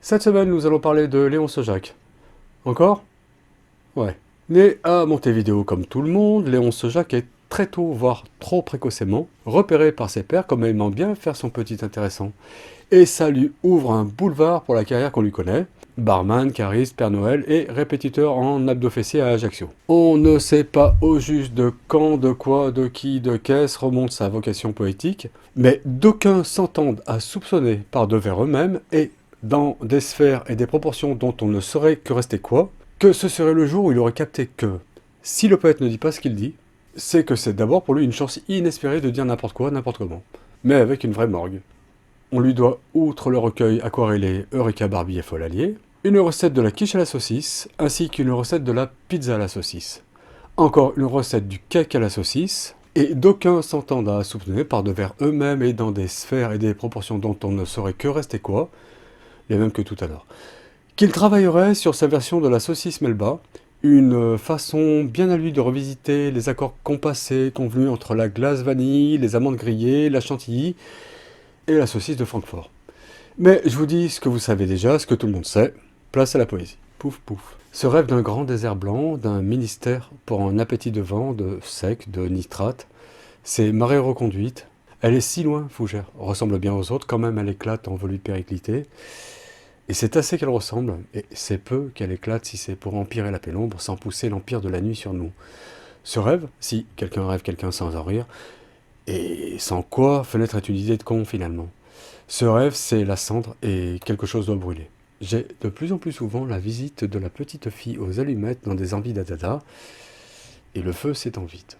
Cette semaine, nous allons parler de Léon Sojac. Encore? Ouais. Né à Montevideo comme tout le monde, Léon Sojac est très tôt, voire trop précocement, repéré par ses pairs comme aimant bien faire son petit intéressant. Et ça lui ouvre un boulevard pour la carrière qu'on lui connaît. Barman, cariste, Père Noël et répétiteur en abdos fessiers à Ajaccio. On ne sait pas au juste de quand, de quoi, de qui, de qu'est-ce remonte sa vocation poétique, mais d'aucuns s'entendent à soupçonner par devers eux-mêmes et dans des sphères et des proportions dont on ne saurait que rester quoi, que ce serait le jour où il aurait capté que, si le poète ne dit pas ce qu'il dit, c'est que c'est d'abord pour lui une chance inespérée de dire n'importe quoi, n'importe comment, mais avec une vraie morgue. On lui doit, outre le recueil aquarellé Eureka Barbie et Folalier, une recette de la quiche à la saucisse, ainsi qu'une recette de la pizza à la saucisse. Encore une recette du cake à la saucisse, et d'aucuns s'entendent à soupçonner par devers eux-mêmes et dans des sphères et des proportions dont on ne saurait que rester quoi, les mêmes que tout à l'heure, qu'il travaillerait sur sa version de la saucisse Melba, une façon bien à lui de revisiter les accords compassés convenus entre la glace vanille, les amandes grillées, la chantilly et la saucisse de Francfort. Mais je vous dis ce que vous savez déjà, ce que tout le monde sait, place à la poésie. Pouf pouf. Ce rêve d'un grand désert blanc, d'un ministère pour un appétit de vent, de sec, de nitrate, c'est marée reconduite. Elle est si loin, Fougère, ressemble bien aux autres, quand même elle éclate en volute périclité. Et c'est assez qu'elle ressemble, et c'est peu qu'elle éclate si c'est pour empirer la pénombre sans pousser l'empire de la nuit sur nous. Ce rêve, si quelqu'un rêve quelqu'un sans en rire, et sans quoi fenêtre est une idée de con finalement. Ce rêve, c'est la cendre et quelque chose doit brûler. J'ai de plus en plus souvent la visite de la petite fille aux allumettes dans des envies d'Adada, et le feu s'étend vite.